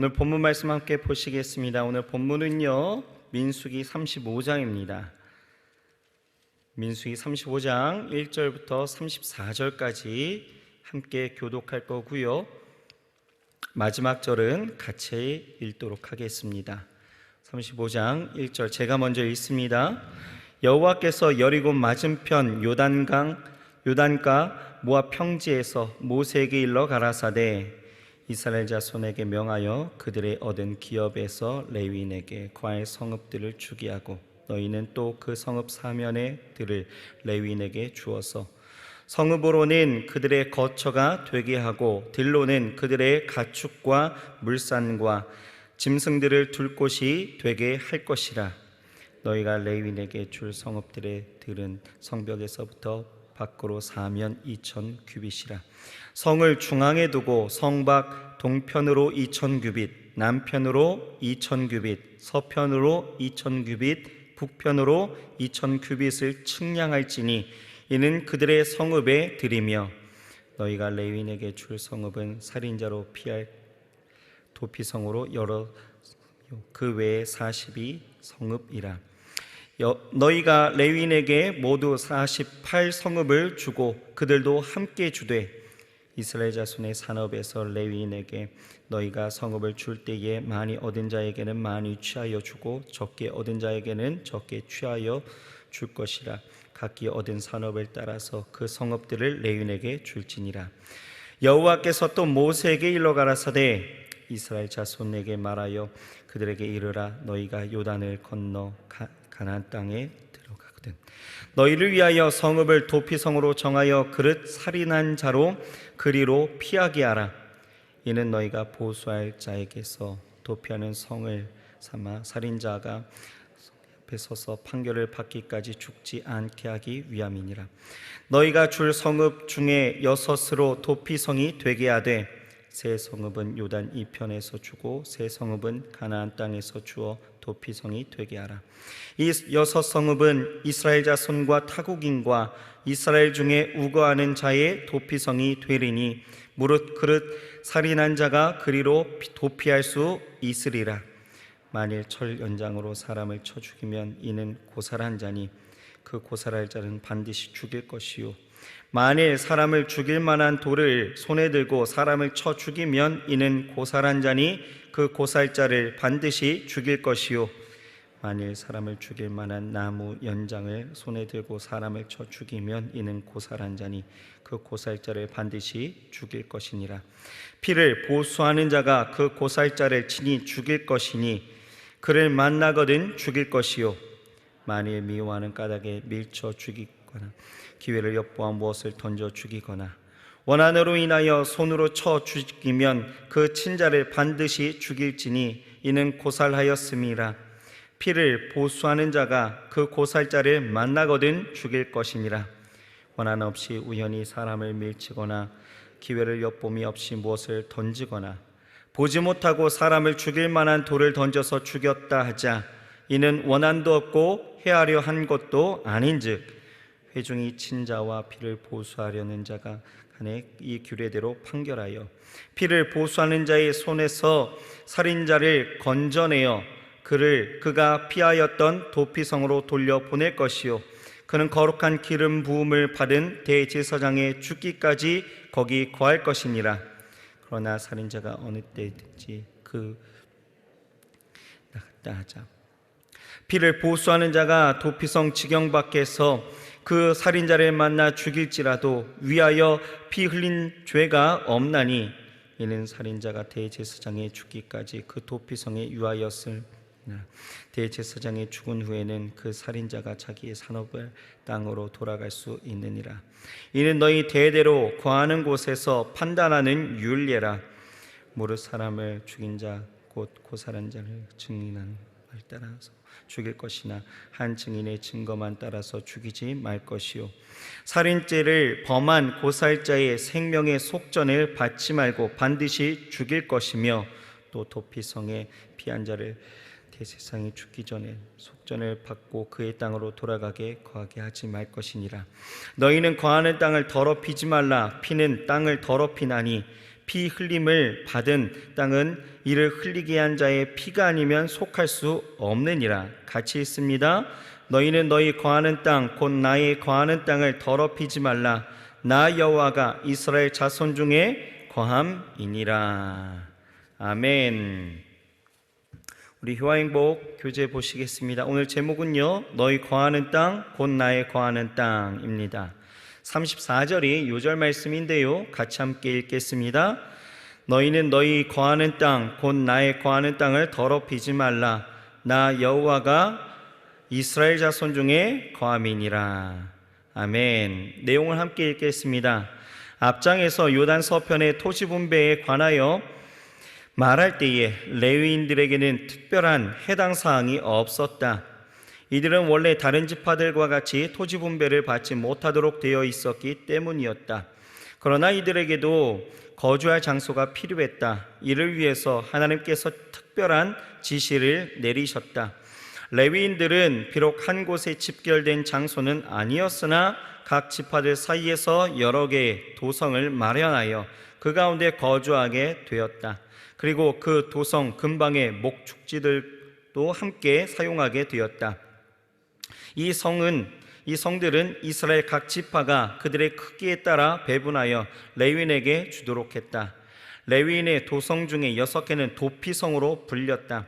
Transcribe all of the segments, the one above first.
오늘 본문 말씀 함께 보시겠습니다. 오늘 본문은요, 민수기 35장입니다. 민수기 35장 1절부터 34절까지 함께 교독할 거고요. 마지막 절은 같이 읽도록 하겠습니다. 35장 1절 제가 먼저 읽습니다. 여호와께서 여리고 맞은편 요단가 모압 평지에서 모세에게 일러 가라사대 이스라엘 자손에게 명하여 그들의 얻은 기업에서 레위인에게 과의 성읍들을 주게 하고 너희는 또 그 성읍 사면에 들을 레위인에게 주어서 성읍으로는 그들의 거처가 되게 하고 들로는 그들의 가축과 물산과 짐승들을 둘 곳이 되게 할 것이라. 너희가 레위인에게 줄 성읍들의 들은 성벽에서부터 밖으로 사면 2,000 규빗이라. 성을 중앙에 두고 성 밖 동편으로 2,000 규빗, 남편으로 2,000 규빗, 서편으로 2,000 규빗, 북편으로 2,000 규빗을 측량할지니 이는 그들의 성읍에 들이며 너희가 레위인에게 줄 성읍은 살인자로 피할 도피성으로 여러 그 외에 40이 성읍이라. 너희가 레위인에게 모두 48 성읍을 주고 그들도 함께 주되 이스라엘 자손의 산업에서 레위인에게 너희가 성읍을 줄 때에 많이 얻은 자에게는 많이 취하여 주고 적게 얻은 자에게는 적게 취하여 줄 것이라. 각기 얻은 산업을 따라서 그 성읍들을 레위인에게 줄지니라. 여호와께서 또 모세에게 일러 가라사대 이스라엘 자손에게 말하여 그들에게 이르라. 너희가 요단을 건너 가나안 땅에 들어가거든 너희를 위하여 성읍을 도피성으로 정하여 그릇 살인한 자로 그리로 피하게 하라. 이는 너희가 보수할 자에게서 도피하는 성을 삼아 살인자가 앞에 서서 판결을 받기까지 죽지 않게 하기 위함이니라. 너희가 줄 성읍 중에 6으로 도피성이 되게 하되 세 성읍은 요단 이편에서 주고 세 성읍은 가나안 땅에서 주어 도피성이 되게 하라. 이 6 성읍은 이스라엘 자손과 타국인과 이스라엘 중에 우거하는 자의 도피성이 되리니 무릇 그릇 살인한 자가 그리로 도피할 수 있으리라. 만일 철 연장으로 사람을 쳐 죽이면 이는 고살한 자니 그 고살할 자는 반드시 죽일 것이요 만일 사람을 죽일 만한 돌을 손에 들고 사람을 쳐 죽이면 이는 고살한 자니 그 고살자를 반드시 죽일 것이요 만일 사람을 죽일 만한 나무 연장을 손에 들고 사람을 쳐 죽이면 이는 고살한 자니 그 고살자를 반드시 죽일 것이니라. 피를 보수하는 자가 그 고살자를 친히 죽일 것이니 그를 만나거든 죽일 것이요 만일 미워하는 까닭에 밀쳐 죽이거나 기회를 엿보아 무엇을 던져 죽이거나 원한으로 인하여 손으로 쳐 죽이면 그 친자를 반드시 죽일지니 이는 고살하였음이라. 피를 보수하는 자가 그 고살자를 만나거든 죽일 것이니라. 원한 없이 우연히 사람을 밀치거나 기회를 엿봄이 없이 무엇을 던지거나 보지 못하고 사람을 죽일 만한 돌을 던져서 죽였다 하자 이는 원한도 없고 해하려 한 것도 아닌즉 회중이 친자와 피를 보수하려는 자가 간에 이 규례대로 판결하여 피를 보수하는 자의 손에서 살인자를 건져내어 그가 피하였던 도피성으로 돌려보낼 것이요 그는 거룩한 기름 부음을 받은 대제사장의 죽기까지 거기 거할 것이니라. 그러나 살인자가 어느 때든지 나갔다 하자 피를 보수하는 자가 도피성 지경 밖에서 그 살인자를 만나 죽일지라도 위하여 피 흘린 죄가 없나니 이는 살인자가 대제사장의 죽기까지 그 도피성에 유하였으나 대제사장이 죽은 후에는 그 살인자가 자기의 산업을 땅으로 돌아갈 수 있느니라. 이는 너희 대대로 거하는 곳에서 판단하는 율례라. 무릇 사람을 죽인 자 곧 고살한 자를 증인하는 말 따라서 죽일 것이나 한 증인의 증거만 따라서 죽이지 말 것이요 살인죄를 범한 고살자의 생명의 속전을 받지 말고 반드시 죽일 것이며 또 도피성에 피한 자를 대제사장이 죽기 전에 속전을 받고 그의 땅으로 돌아가게 거하게 하지 말 것이니라. 너희는 거하는 땅을 더럽히지 말라. 피는 땅을 더럽히나니 피 흘림을 받은 땅은 이를 흘리게 한 자의 피가 아니면 속할 수 없느니라. 같이 있습니다. 너희는 너희 거하는 땅 곧 나의 거하는 땅을 더럽히지 말라. 나 여호와가 이스라엘 자손 중에 거함이니라. 아멘. 우리 효화행복 교재 보시겠습니다. 오늘 제목은요, 너희 거하는 땅 곧 나의 거하는 땅입니다. 34절이 요절 말씀인데요, 같이 함께 읽겠습니다. 너희는 너희 거하는 땅 곧 나의 거하는 땅을 더럽히지 말라. 나 여호와가 이스라엘 자손 중에 거함이니라. 아멘. 내용을 함께 읽겠습니다. 앞장에서 요단 서편의 토지 분배에 관하여 말할 때에 레위인들에게는 특별한 해당 사항이 없었다. 이들은 원래 다른 지파들과 같이 토지 분배를 받지 못하도록 되어 있었기 때문이었다. 그러나 이들에게도 거주할 장소가 필요했다. 이를 위해서 하나님께서 특별한 지시를 내리셨다. 레위인들은 비록 한 곳에 집결된 장소는 아니었으나 각 지파들 사이에서 여러 개의 도성을 마련하여 그 가운데 거주하게 되었다. 그리고 그 도성 근방의 목축지들도 함께 사용하게 되었다. 이 성들은 이스라엘 각 지파가 그들의 크기에 따라 배분하여 레위인에게 주도록 했다. 레위인의 도성 중에 6개는 도피성으로 불렸다.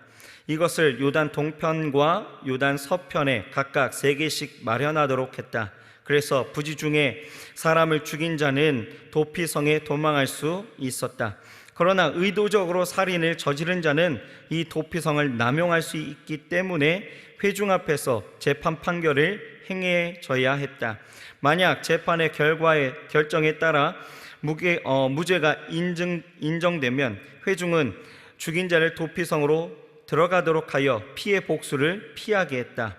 이것을 요단 동편과 요단 서편에 각각 3개씩 마련하도록 했다. 그래서 부지 중에 사람을 죽인 자는 도피성에 도망할 수 있었다. 그러나 의도적으로 살인을 저지른 자는 이 도피성을 남용할 수 있기 때문에 회중 앞에서 재판 판결을 행해져야 했다. 만약 재판의 결정에 따라 무죄가 인정되면 회중은 죽인 자를 도피성으로 들어가도록 하여 피해 복수를 피하게 했다.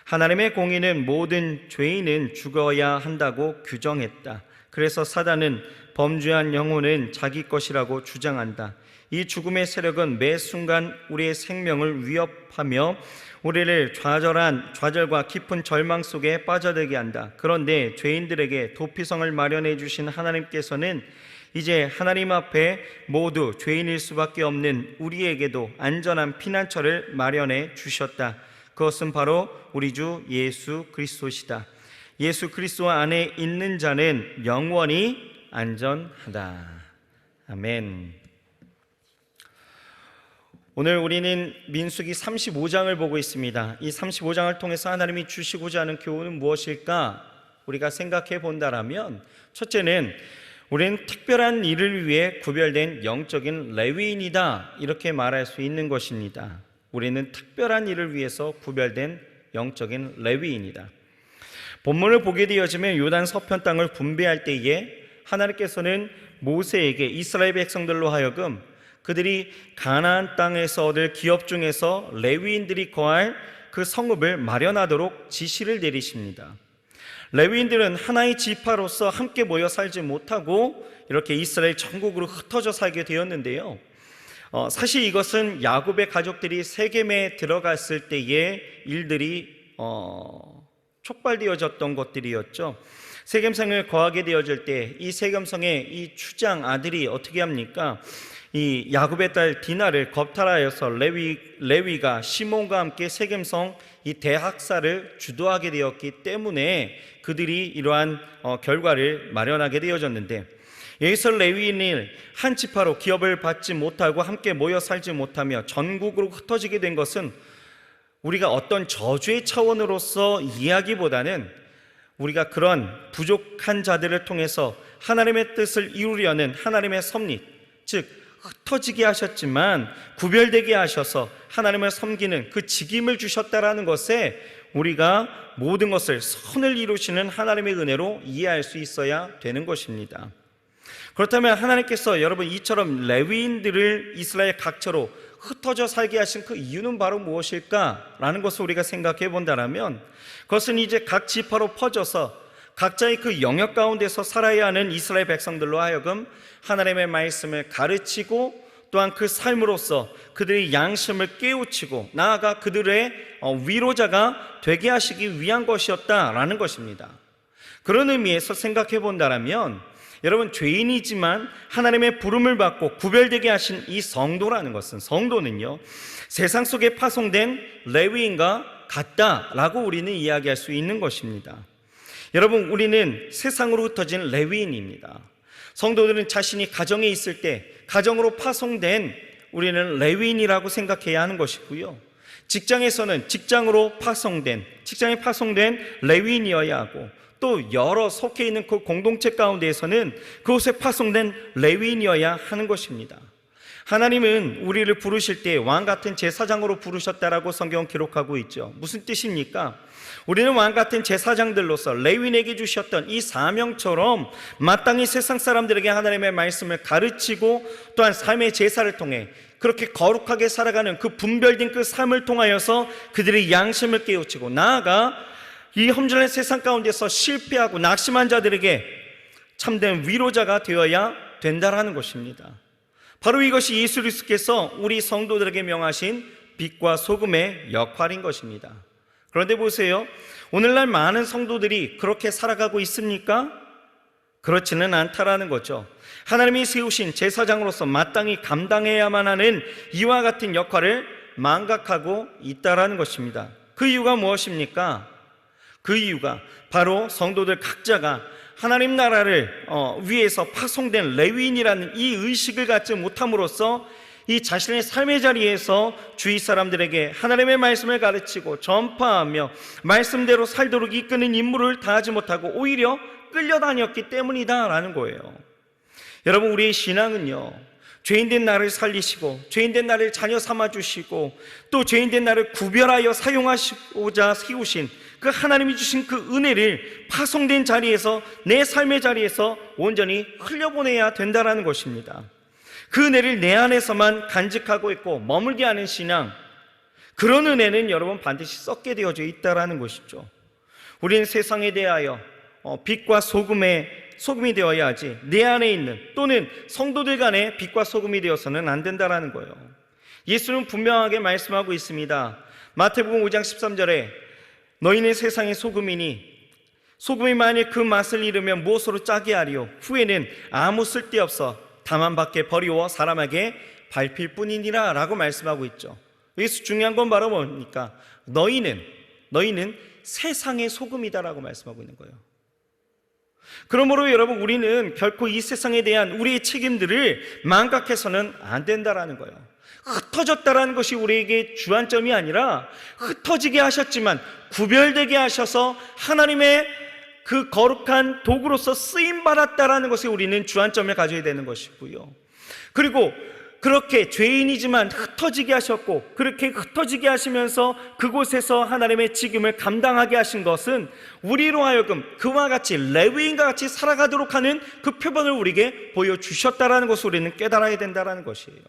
하나님의 공의는 모든 죄인은 죽어야 한다고 규정했다. 그래서 사단은 범죄한 영혼은 자기 것이라고 주장한다. 이 죽음의 세력은 매 순간 우리의 생명을 위협하며 우리를 좌절과 깊은 절망 속에 빠져들게 한다. 그런데 죄인들에게 도피성을 마련해 주신 하나님께서는 이제 하나님 앞에 모두 죄인일 수밖에 없는 우리에게도 안전한 피난처를 마련해 주셨다. 그것은 바로 우리 주 예수 그리스도시다. 예수 그리스도 안에 있는 자는 영원히 안전하다. 아멘. 오늘 우리는 민수기 35장을 보고 있습니다. 이 35장을 통해서 하나님이 주시고자 하는 교훈은 무엇일까? 우리가 생각해 본다라면, 첫째는 우리는 특별한 일을 위해 구별된 영적인 레위인이다, 이렇게 말할 수 있는 것입니다. 우리는 특별한 일을 위해서 구별된 영적인 레위인이다. 본문을 보게 되어지면 요단 서편 땅을 분배할 때에 하나님께서는 모세에게 이스라엘 백성들로 하여금 그들이 가나안 땅에서 얻을 기업 중에서 레위인들이 거할 그 성읍을 마련하도록 지시를 내리십니다. 레위인들은 하나의 지파로서 함께 모여 살지 못하고 이렇게 이스라엘 전국으로 흩어져 살게 되었는데요. 사실 이것은 야곱의 가족들이 세겜에 들어갔을 때의 일들이 촉발되어졌던 것들이었죠. 세겜성을 거하게 되어질 때 이 세겜성의 이 추장 아들이 어떻게 합니까? 이 야곱의 딸 디나를 겁탈하여서 레위가 시몬과 함께 세겜성 이 대학살을 주도하게 되었기 때문에 그들이 이러한 결과를 마련하게 되어졌는데, 여기서 레위인이 한 지파로 기업을 받지 못하고 함께 모여 살지 못하며 전국으로 흩어지게 된 것은 우리가 어떤 저주의 차원으로서 이야기보다는 우리가 그런 부족한 자들을 통해서 하나님의 뜻을 이루려는 하나님의 섭리, 즉 흩어지게 하셨지만 구별되게 하셔서 하나님을 섬기는 그 직임을 주셨다라는 것에 우리가 모든 것을 선을 이루시는 하나님의 은혜로 이해할 수 있어야 되는 것입니다. 그렇다면 하나님께서 여러분 이처럼 레위인들을 이스라엘 각처로 흩어져 살게 하신 그 이유는 바로 무엇일까라는 것을 우리가 생각해 본다면, 그것은 이제 각 지파로 퍼져서 각자의 그 영역 가운데서 살아야 하는 이스라엘 백성들로 하여금 하나님의 말씀을 가르치고 또한 그 삶으로서 그들의 양심을 깨우치고 나아가 그들의 위로자가 되게 하시기 위한 것이었다라는 것입니다. 그런 의미에서 생각해 본다면 여러분, 죄인이지만 하나님의 부름을 받고 구별되게 하신 이 성도라는 것은, 성도는요, 세상 속에 파송된 레위인과 같다라고 우리는 이야기할 수 있는 것입니다. 여러분, 우리는 세상으로 흩어진 레위인입니다. 성도들은 자신이 가정에 있을 때 가정으로 파송된 우리는 레위인이라고 생각해야 하는 것이고요, 직장에서는 직장에 파송된 레위인이어야 하고, 또 여러 속해 있는 그 공동체 가운데에서는 그곳에 파송된 레위인이어야 하는 것입니다. 하나님은 우리를 부르실 때 왕같은 제사장으로 부르셨다라고 성경은 기록하고 있죠. 무슨 뜻입니까? 우리는 왕같은 제사장들로서 레위인에게 주셨던 이 사명처럼 마땅히 세상 사람들에게 하나님의 말씀을 가르치고, 또한 삶의 제사를 통해 그렇게 거룩하게 살아가는 그 분별된 그 삶을 통하여서 그들의 양심을 깨우치고, 나아가 이 험준한 세상 가운데서 실패하고 낙심한 자들에게 참된 위로자가 되어야 된다라는 것입니다. 바로 이것이 예수 그리스도께서 우리 성도들에게 명하신 빛과 소금의 역할인 것입니다. 그런데 보세요, 오늘날 많은 성도들이 그렇게 살아가고 있습니까? 그렇지는 않다라는 거죠. 하나님이 세우신 제사장으로서 마땅히 감당해야만 하는 이와 같은 역할을 망각하고 있다라는 것입니다. 그 이유가 무엇입니까? 그 이유가 바로 성도들 각자가 하나님 나라를 위해서 파송된 레위인이라는 이 의식을 갖지 못함으로써 이 자신의 삶의 자리에서 주위 사람들에게 하나님의 말씀을 가르치고 전파하며 말씀대로 살도록 이끄는 임무를 다하지 못하고 오히려 끌려다녔기 때문이다라는 거예요. 여러분, 우리의 신앙은요, 죄인된 나를 살리시고 죄인된 나를 자녀 삼아주시고 또 죄인된 나를 구별하여 사용하시고자 세우신 그 하나님이 주신 그 은혜를 파송된 자리에서, 내 삶의 자리에서 온전히 흘려보내야 된다는 것입니다. 그 은혜를 내 안에서만 간직하고 있고 머물게 하는 신앙, 그런 은혜는 여러분 반드시 썩게 되어져 있다는 것이죠. 우리는 세상에 대하여 빛과 소금이 되어야 하지, 내 안에 있는, 또는 성도들 간에 빛과 소금이 되어서는 안 된다는 거예요. 예수는 분명하게 말씀하고 있습니다. 마태복음 5장 13절에 너희는 세상의 소금이니 소금이 만일 그 맛을 잃으면 무엇으로 짜게 하리요? 후에는 아무 쓸데없어 다만 밖에 버리워 사람에게 밟힐 뿐이니라 라고 말씀하고 있죠. 여기서 중요한 건 바로 뭡니까? 너희는 세상의 소금이다라고 말씀하고 있는 거예요. 그러므로 여러분, 우리는 결코 이 세상에 대한 우리의 책임들을 망각해서는 안 된다라는 거예요. 흩어졌다라는 것이 우리에게 주안점이 아니라, 흩어지게 하셨지만 구별되게 하셔서 하나님의 그 거룩한 도구로서 쓰임받았다라는 것이 우리는 주안점을 가져야 되는 것이고요, 그리고 그렇게 죄인이지만 흩어지게 하셨고, 그렇게 흩어지게 하시면서 그곳에서 하나님의 직임을 감당하게 하신 것은 우리로 하여금 그와 같이 레위인과 같이 살아가도록 하는 그 표본을 우리에게 보여주셨다라는 것을 우리는 깨달아야 된다는 것이에요.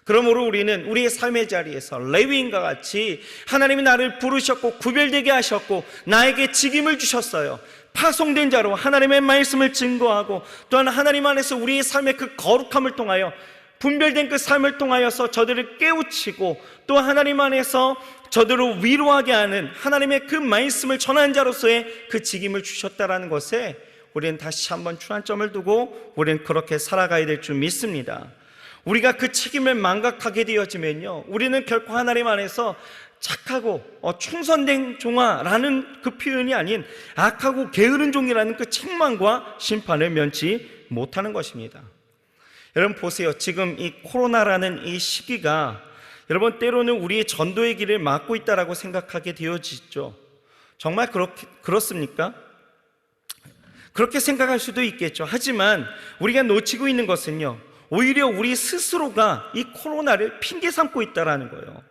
그러므로 우리는 우리의 삶의 자리에서 레위인과 같이 하나님이 나를 부르셨고 구별되게 하셨고 나에게 직임을 주셨어요. 파송된 자로 하나님의 말씀을 증거하고, 또한 하나님 안에서 우리의 삶의 그 거룩함을 통하여, 분별된 그 삶을 통하여서 저들을 깨우치고, 또 하나님 안에서 저들을 위로하게 하는 하나님의 그 말씀을 전한 자로서의 그 직임을 주셨다라는 것에 우리는 다시 한번 주안점을 두고 우리는 그렇게 살아가야 될 줄 믿습니다. 우리가 그 책임을 망각하게 되어지면요, 우리는 결코 하나님 안에서 착하고 충성된 종아라는 그 표현이 아닌 악하고 게으른 종이라는 그 책망과 심판을 면치 못하는 것입니다. 여러분 보세요. 지금 이 코로나라는 이 시기가 여러분 때로는 우리의 전도의 길을 막고 있다라고 생각하게 되어지죠. 정말 그렇습니까? 그렇게 생각할 수도 있겠죠. 하지만 우리가 놓치고 있는 것은요, 오히려 우리 스스로가 이 코로나를 핑계 삼고 있다라는 거예요.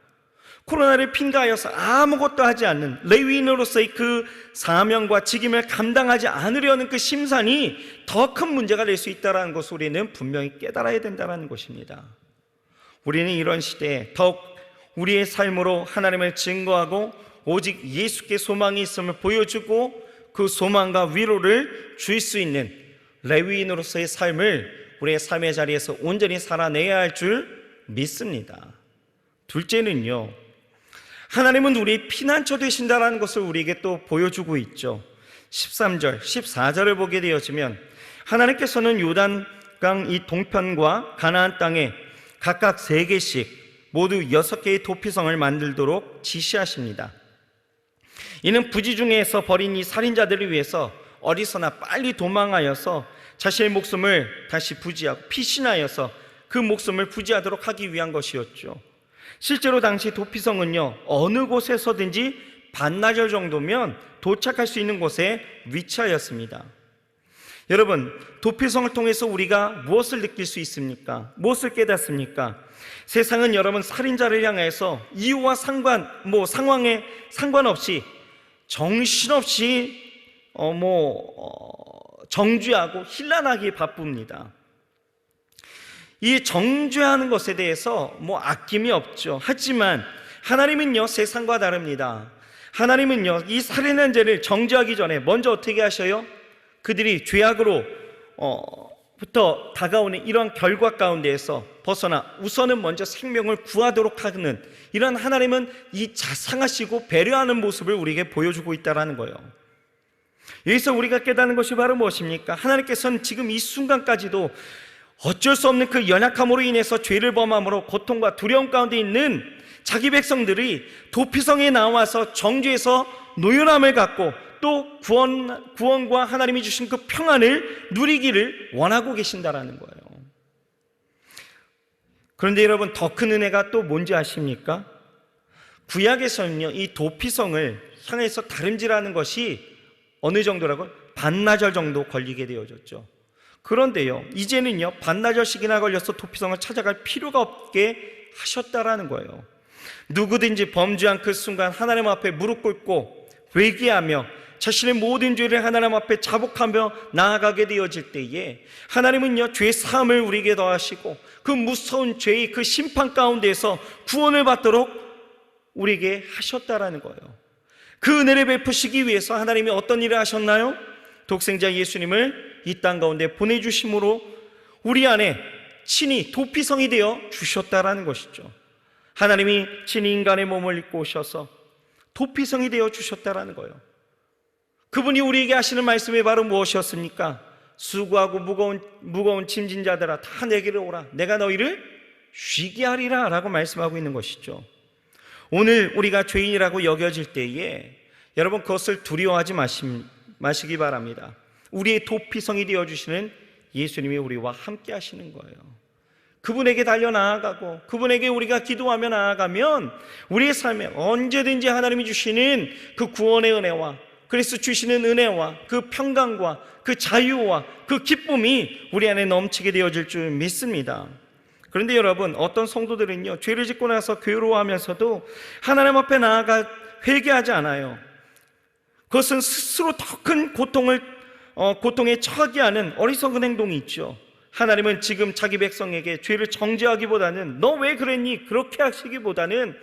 코로나를 핑계하여서 아무것도 하지 않는 레위인으로서의 그 사명과 직임을 감당하지 않으려는 그 심산이 더 큰 문제가 될 수 있다는 것을 우리는 분명히 깨달아야 된다는 것입니다. 우리는 이런 시대에 더욱 우리의 삶으로 하나님을 증거하고 오직 예수께 소망이 있음을 보여주고 그 소망과 위로를 줄 수 있는 레위인으로서의 삶을 우리의 삶의 자리에서 온전히 살아내야 할 줄 믿습니다. 둘째는요, 하나님은 우리의 피난처 되신다라는 것을 우리에게 또 보여주고 있죠. 13절, 14절을 보게 되어지면 하나님께서는 요단강 이 동편과 가나안 땅에 각각 3개씩 모두 6개의 도피성을 만들도록 지시하십니다. 이는 부지중에서 버린 이 살인자들을 위해서 어디서나 빨리 도망하여서 자신의 목숨을 다시 부지하고 피신하여서 그 목숨을 부지하도록 하기 위한 것이었죠. 실제로 당시 도피성은요, 어느 곳에서든지 반나절 정도면 도착할 수 있는 곳에 위치하였습니다. 여러분, 도피성을 통해서 우리가 무엇을 느낄 수 있습니까? 무엇을 깨닫습니까? 세상은 여러분 살인자를 향해서 이유와 상황에 상관없이 정신없이 정죄하고 힐난하기에 바쁩니다. 이 정죄하는 것에 대해서 아낌이 없죠. 하지만 하나님은요, 세상과 다릅니다. 하나님은요, 이 살인한 죄를 정죄하기 전에 먼저 어떻게 하셔요? 그들이 죄악으로 부터 다가오는 이러한 결과 가운데에서 벗어나 우선은 먼저 생명을 구하도록 하는, 이런 하나님은 이 자상하시고 배려하는 모습을 우리에게 보여주고 있다는 거예요. 여기서 우리가 깨닫는 것이 바로 무엇입니까? 하나님께서는 지금 이 순간까지도 어쩔 수 없는 그 연약함으로 인해서 죄를 범함으로 고통과 두려움 가운데 있는 자기 백성들이 도피성에 나와서 정죄에서 노연함을 갖고 또 구원과 하나님이 주신 그 평안을 누리기를 원하고 계신다라는 거예요. 그런데 여러분, 더 큰 은혜가 또 뭔지 아십니까? 구약에서는요, 이 도피성을 향해서 다름질하는 것이 어느 정도라고? 반나절 정도 걸리게 되어졌죠. 그런데요, 이제는요, 반나절씩이나 걸려서 도피성을 찾아갈 필요가 없게 하셨다라는 거예요. 누구든지 범죄한 그 순간 하나님 앞에 무릎 꿇고 회개하며 자신의 모든 죄를 하나님 앞에 자복하며 나아가게 되어질 때에 하나님은요, 죄 사함을 우리에게 더하시고 그 무서운 죄의 그 심판 가운데에서 구원을 받도록 우리에게 하셨다라는 거예요. 그 은혜를 베푸시기 위해서 하나님이 어떤 일을 하셨나요? 독생자 예수님을 이 땅 가운데 보내주심으로 우리 안에 친히 도피성이 되어 주셨다라는 것이죠. 하나님이 친히 인간의 몸을 입고 오셔서 도피성이 되어 주셨다라는 거예요. 그분이 우리에게 하시는 말씀이 바로 무엇이었습니까? 수고하고 무거운 짐진 자들아, 다 내게로 오라. 내가 너희를 쉬게 하리라 라고 말씀하고 있는 것이죠. 오늘 우리가 죄인이라고 여겨질 때에 여러분, 그것을 두려워하지 마시기 바랍니다. 우리의 도피성이 되어주시는 예수님이 우리와 함께 하시는 거예요. 그분에게 달려 나아가고 그분에게 우리가 기도하며 나아가면 우리의 삶에 언제든지 하나님이 주시는 그 구원의 은혜와 그리스도 주시는 은혜와 그 평강과 그 자유와 그 기쁨이 우리 안에 넘치게 되어질 줄 믿습니다. 그런데 여러분, 어떤 성도들은요, 죄를 짓고 나서 괴로워하면서도 하나님 앞에 나아가 회개하지 않아요. 그것은 스스로 더 큰 고통에 처하게 하는 어리석은 행동이 있죠. 하나님은 지금 자기 백성에게 죄를 정죄하기보다는 너 왜 그랬니? 그렇게 하시기보다는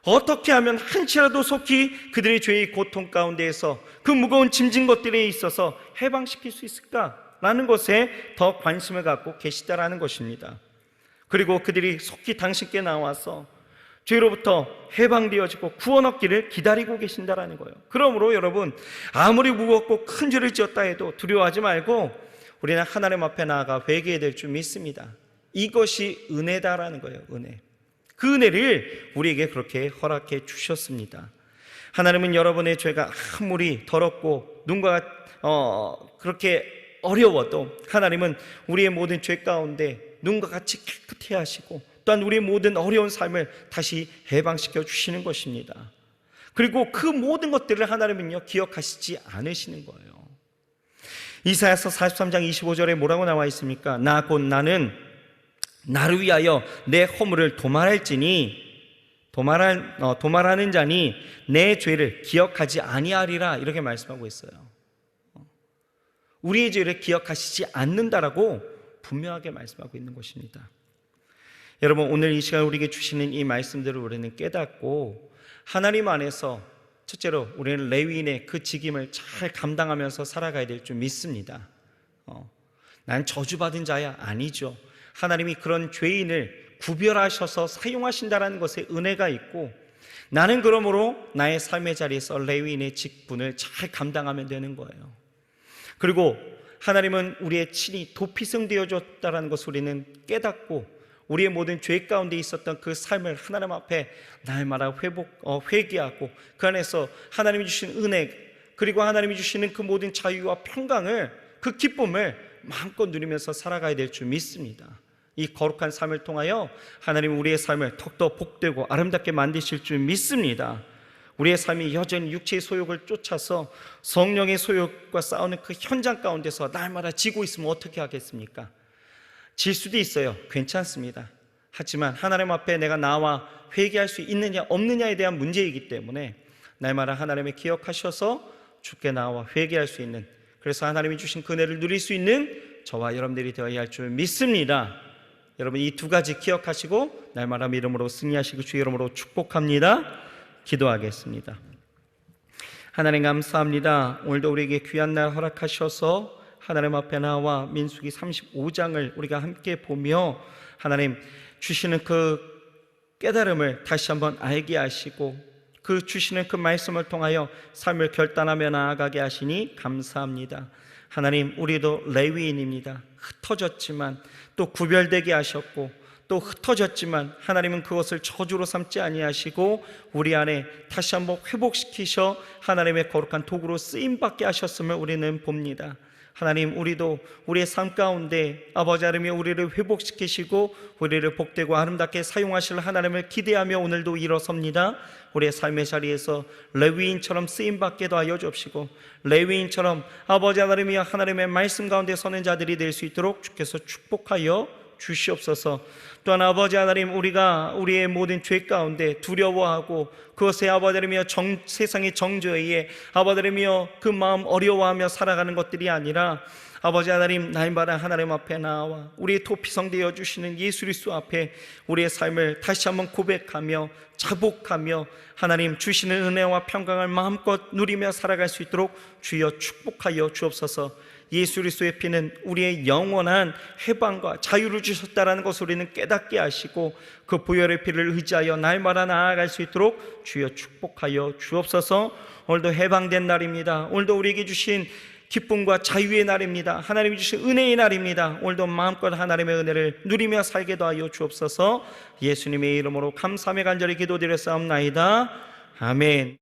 어떻게 하면 한치라도 속히 그들의 죄의 고통 가운데에서 그 무거운 짐진 것들에 있어서 해방시킬 수 있을까라는 것에 더 관심을 갖고 계시다라는 것입니다. 그리고 그들이 속히 당신께 나와서 죄로부터 해방되어지고 구원 얻기를 기다리고 계신다라는 거예요. 그러므로 여러분, 아무리 무겁고 큰 죄를 지었다 해도 두려워하지 말고 우리는 하나님 앞에 나아가 회개해야 될 줄 믿습니다. 이것이 은혜다라는 거예요. 은혜. 그 은혜를 우리에게 그렇게 허락해 주셨습니다. 하나님은 여러분의 죄가 아무리 더럽고 눈과 그렇게 어려워도 하나님은 우리의 모든 죄 가운데 눈과 같이 깨끗해 하시고 또한 우리의 모든 어려운 삶을 다시 해방시켜 주시는 것입니다. 그리고 그 모든 것들을 하나님은요, 기억하시지 않으시는 거예요. 이사야서 43장 25절에 뭐라고 나와 있습니까? 나 곧 나는 나를 위하여 내 허물을 도말할지니 도말하는 자니 내 죄를 기억하지 아니하리라, 이렇게 말씀하고 있어요. 우리의 죄를 기억하시지 않는다라고 분명하게 말씀하고 있는 것입니다. 여러분, 오늘 이 시간 우리에게 주시는 이 말씀들을 우리는 깨닫고 하나님 안에서 첫째로 우리는 레위인의 그 직임을 잘 감당하면서 살아가야 될 줄 믿습니다. 난 저주받은 자야? 아니죠. 하나님이 그런 죄인을 구별하셔서 사용하신다는 것에 은혜가 있고, 나는 그러므로 나의 삶의 자리에서 레위인의 직분을 잘 감당하면 되는 거예요. 그리고 하나님은 우리의 친히 도피성 되어줬다는 것을 우리는 깨닫고 우리의 모든 죄 가운데 있었던 그 삶을 하나님 앞에 날마다 회개하고 그 안에서 하나님이 주신 은혜 그리고 하나님이 주시는 그 모든 자유와 평강을 그 기쁨을 마음껏 누리면서 살아가야 될 줄 믿습니다. 이 거룩한 삶을 통하여 하나님은 우리의 삶을 더욱더 복되고 아름답게 만드실 줄 믿습니다. 우리의 삶이 여전히 육체의 소욕을 쫓아서 성령의 소욕과 싸우는 그 현장 가운데서 날마다 지고 있으면 어떻게 하겠습니까? 질 수도 있어요. 괜찮습니다. 하지만 하나님 앞에 내가 나와 회개할 수 있느냐 없느냐에 대한 문제이기 때문에 날마다 하나님을 기억하셔서 주께 나와 회개할 수 있는, 그래서 하나님이 주신 그 은혜를 누릴 수 있는 저와 여러분들이 되어야 할 줄 믿습니다. 여러분 이 두 가지 기억하시고 날마다 믿음으로 승리하시고 주의 이름으로 축복합니다. 기도하겠습니다. 하나님 감사합니다. 오늘도 우리에게 귀한 날 허락하셔서 하나님 앞에 나와 민수기 35장을 우리가 함께 보며 하나님 주시는 그 깨달음을 다시 한번 알게 하시고 그 주시는 그 말씀을 통하여 삶을 결단하며 나아가게 하시니 감사합니다. 하나님 우리도 레위인입니다. 흩어졌지만 또 구별되게 하셨고 또 흩어졌지만 하나님은 그것을 저주로 삼지 아니하시고 우리 안에 다시 한번 회복시키셔 하나님의 거룩한 도구로 쓰임받게 하셨음을 우리는 봅니다. 하나님 우리도 우리의 삶 가운데 아버지 하나님이 우리를 회복시키시고 우리를 복되고 아름답게 사용하실 하나님을 기대하며 오늘도 일어섭니다. 우리의 삶의 자리에서 레위인처럼 쓰임받게도 하여 주옵시고 레위인처럼 아버지 하나님이 하나님의 말씀 가운데 서는 자들이 될 수 있도록 주께서 축복하여 주시옵소서. 또한 아버지 하나님 우리가 우리의 모든 죄 가운데 두려워하고 그것에 아버지 하나님이여 세상의 정죄에 의해 아버지 하나님이여 그 마음 어려워하며 살아가는 것들이 아니라 아버지 하나님 날마다 하나님 앞에 나와 우리의 도피성 되어 주시는 예수 그리스도 앞에 우리의 삶을 다시 한번 고백하며 자복하며 하나님 주시는 은혜와 평강을 마음껏 누리며 살아갈 수 있도록 주여 축복하여 주옵소서. 예수 그리스도의 피는 우리의 영원한 해방과 자유를 주셨다는 것을 우리는 깨닫게 하시고 그 보혈의 피를 의지하여 날마다 나아갈 수 있도록 주여 축복하여 주옵소서. 오늘도 해방된 날입니다. 오늘도 우리에게 주신 기쁨과 자유의 날입니다. 하나님이 주신 은혜의 날입니다. 오늘도 마음껏 하나님의 은혜를 누리며 살게도 하여 주옵소서. 예수님의 이름으로 감사하며 간절히 기도드렸사옵나이다. 아멘.